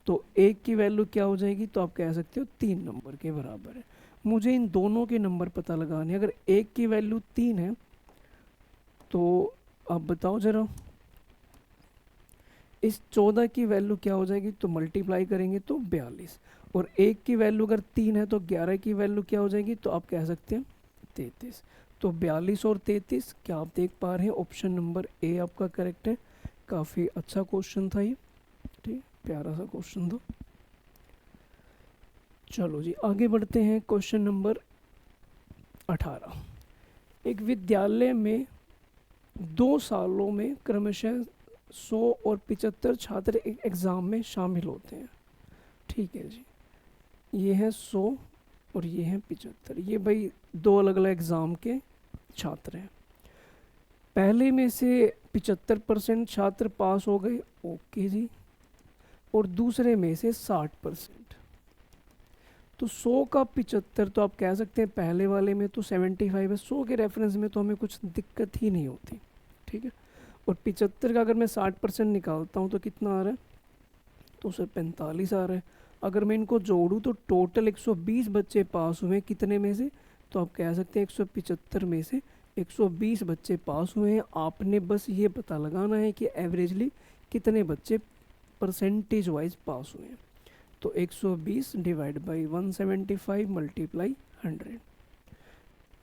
तो 1 की वैल्यू क्या हो जाएगी, तो आप कह सकते हो 3 नंबर के बराबर है। मुझे इन दोनों के नंबर पता लगाने हैं। अगर 1 की वैल्यू 3 है तो आप बताओ ज़रा, इस 14 की वैल्यू क्या हो जाएगी, तो मल्टीप्लाई करेंगे तो 42। और 1 की वैल्यू अगर 3 है तो 11 की वैल्यू क्या हो जाएगी, तो आप कह सकते हैं 33। तो 42 और 33, क्या आप देख पा रहे हैं, ऑप्शन नंबर ए आपका करेक्ट है। काफ़ी अच्छा क्वेश्चन था ये, ठीक, प्यारा सा क्वेश्चन था। चलो जी आगे बढ़ते हैं। Question number 18। एक विद्यालय में 2 सालों में क्रमशः 100 और 75 छात्र एक एग्ज़ाम में शामिल होते हैं। ठीक है जी, ये है 100 और ये है 75। ये भाई 2 अलग अलग एग्ज़ाम के छात्र हैं। पहले में से 75% छात्र पास हो गए, ओके जी, और दूसरे में से 60%। तो 100 का 75, तो आप कह सकते हैं पहले वाले में तो 75 है, 100 के रेफरेंस में तो हमें कुछ दिक्कत ही नहीं होती। ठीक है, और 75 का अगर मैं 60% निकालता हूँ तो कितना आ रहा है, तो सर 45 आ रहा है। अगर मैं इनको जोड़ूँ तो टोटल 120 बच्चे पास हुए कितने में से, तो आप कह सकते हैं 175 में से 120 बच्चे पास हुए हैं। आपने बस ये पता लगाना है कि एवरेजली कितने बच्चे परसेंटेज वाइज पास हुए हैं। तो 120 डिवाइड बाई 175 मल्टीप्लाई 100।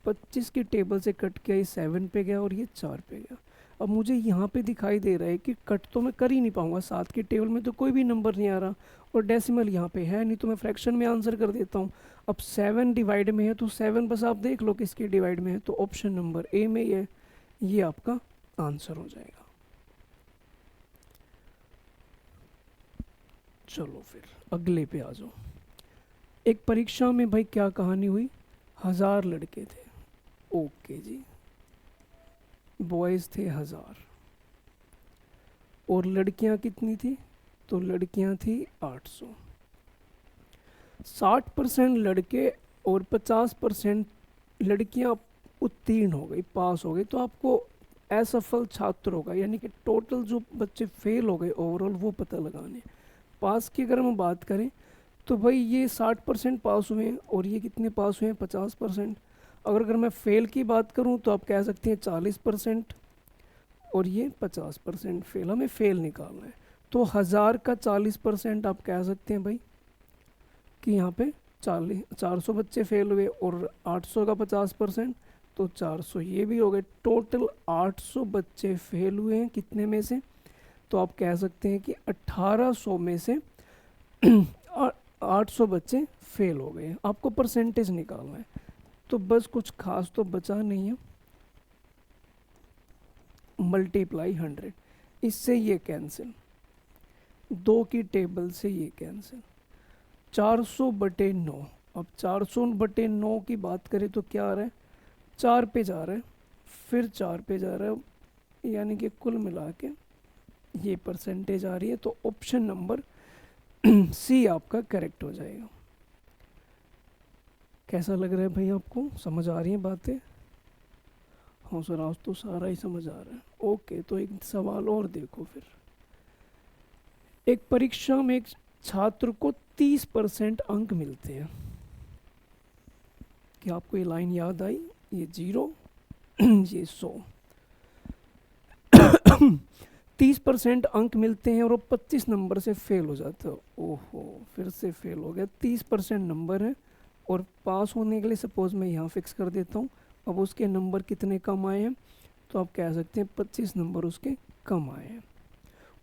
25 की टेबल से कट किया, ये 7 पे गया और ये 4 पे गया। अब मुझे यहाँ पे दिखाई दे रहा है कि कट तो मैं कर ही नहीं पाऊँगा, 7 के टेबल में तो कोई भी नंबर नहीं आ रहा और डेसिमल यहाँ पे है नहीं, तो मैं फ्रैक्शन में आंसर कर देता हूँ। अब 7 डिवाइड में है तो 7 बस आप देख लो किसके डिवाइड में है, तो ऑप्शन नंबर ए में ही है, ये आपका आंसर हो जाएगा। चलो फिर अगले पे आ जाओ। एक परीक्षा में भाई क्या कहानी हुई, 1000 लड़के थे, ओके जी, बॉयज़ थे 1000 और लड़कियां कितनी थी, तो लड़कियां थी 800। 60% लड़के और 50% लड़कियां उत्तीर्ण हो गई, पास हो गई, तो आपको असफल छात्र होगा, यानी कि टोटल जो बच्चे फेल हो गए ओवरऑल वो पता लगाने। पास की अगर हम बात करें तो भाई ये 60% पास हुए हैं और ये कितने पास हुए हैं, 50%। अगर मैं फ़ेल की बात करूं तो आप कह सकते हैं 40% और ये 50% फेल, हमें फ़ेल निकालना है। तो 1000 का 40% आप कह सकते हैं भाई कि यहाँ पे 400 बच्चे फेल हुए और 800 का 50%, तो 400 ये भी हो गए, टोटल 800 बच्चे फेल हुए हैं, कितने में से, तो आप कह सकते हैं कि 1800 में से 800 बच्चे फेल हो गए हैं। आपको परसेंटेज निकालना है, तो बस कुछ खास तो बचा नहीं है, मल्टीप्लाई 100, इससे ये कैंसिल, 2 की टेबल से ये कैंसिल, 400/9। अब 400/9 की बात करें तो क्या आ रहा है, 4 पे जा रहा है, फिर 4 पे जा रहा है, यानी कि कुल मिला के ये परसेंटेज आ रही है, तो ऑप्शन नंबर सी आपका करेक्ट हो जाएगा। कैसा लग रहा है भाई, आपको समझ आ रही हैं बातें? हाँ सर, आज तो सारा ही समझ आ रहा है। ओके, तो एक सवाल और देखो फिर। एक परीक्षा में एक छात्र को 30% अंक मिलते हैं, क्या आपको ये लाइन याद आई, ये 0 ये 100। 30% अंक मिलते हैं और वो 25 नंबर से फेल हो जाता है, ओहो फिर से फेल हो गया। 30% नंबर है और पास होने के लिए सपोज मैं यहाँ फिक्स कर देता हूँ, अब उसके नंबर कितने कम आए हैं, तो आप कह सकते हैं 25 नंबर उसके कम आए हैं।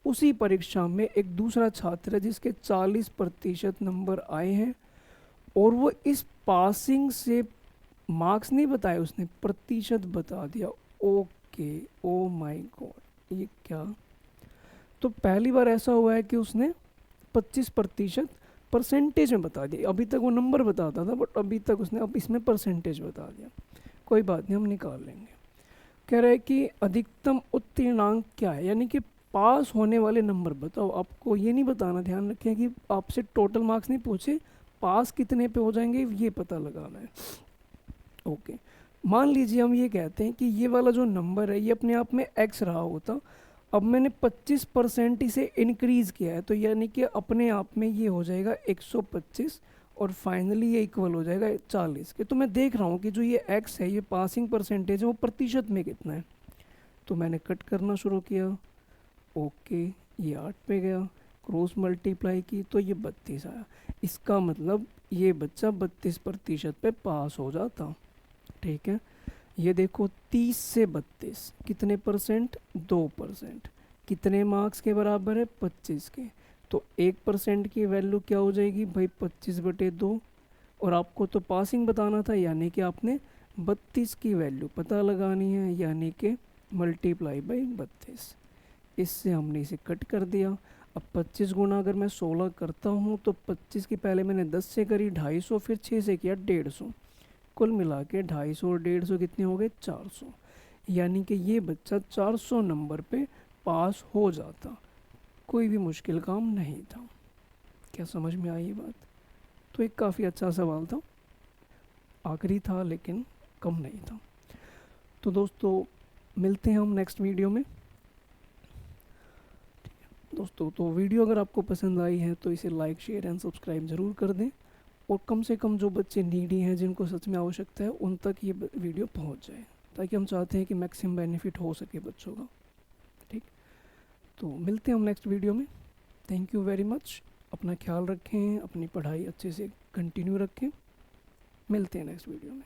उसी परीक्षा में एक दूसरा छात्र है जिसके 40% नंबर आए हैं और वो इस पासिंग से मार्क्स नहीं बताए, उसने प्रतिशत बता दिया। ओके, ओ माय गॉड, ये क्या, तो पहली बार ऐसा हुआ है कि उसने 25% परसेंटेज में बता दिया। अभी तक वो नंबर बताता था बट अभी तक उसने अब इसमें परसेंटेज बता दिया। कोई बात नहीं, हम निकाल लेंगे। कह रहा है कि अधिकतम उत्तीर्णांक क्या है, यानी कि पास होने वाले नंबर बताओ। आपको ये नहीं बताना, ध्यान रखें कि आपसे टोटल मार्क्स नहीं पूछे, पास कितने पे हो जाएंगे ये पता लगाना है। ओके, मान लीजिए हम ये कहते हैं कि ये वाला जो नंबर है ये अपने आप में x रहा होता, अब मैंने 25% इसे इंक्रीज़ किया है, तो यानी कि अपने आप में ये हो जाएगा 125 और फाइनली ये इक्वल हो जाएगा 40 के। तो मैं देख रहा हूँ कि जो ये x है, ये पासिंग परसेंटेज है, वो प्रतिशत में कितना है, तो मैंने कट करना शुरू किया। ओके, ये 8 पे गया, क्रॉस मल्टीप्लाई की तो ये 32 आया। इसका मतलब ये बच्चा 32% पे पास हो जाता। ठीक है, ये देखो 30 से 32 कितने परसेंट, 2%, कितने मार्क्स के बराबर है, 25 के, तो 1% की वैल्यू क्या हो जाएगी भाई, 25/2। और आपको तो पासिंग बताना था, यानी कि आपने 32 की वैल्यू पता लगानी है, यानी कि मल्टीप्लाई बाई 32। इससे हमने इसे कट कर दिया। अब 25 गुना अगर मैं 16 करता हूँ तो 25 की पहले मैंने 10 से करी 250, फिर 6 से किया 150, कुल मिला के 250 और 150 कितने हो गए, 400। यानी कि ये बच्चा 400 नंबर पे पास हो जाता, कोई भी मुश्किल काम नहीं था। क्या समझ में आई ये बात? तो एक काफ़ी अच्छा सवाल था, आखिरी था लेकिन कम नहीं था। तो दोस्तों मिलते हैं हम नेक्स्ट वीडियो में। दोस्तों, तो वीडियो अगर आपको पसंद आई है तो इसे लाइक, शेयर एंड सब्सक्राइब ज़रूर कर दें, और कम से कम जो बच्चे नीडी हैं, जिनको सच में आवश्यकता है, उन तक ये वीडियो पहुंच जाए, ताकि हम चाहते हैं कि मैक्सिमम बेनिफिट हो सके बच्चों का। ठीक, तो मिलते हैं हम नेक्स्ट वीडियो में। थैंक यू वेरी मच, अपना ख्याल रखें, अपनी पढ़ाई अच्छे से कंटिन्यू रखें, मिलते हैं नेक्स्ट वीडियो में।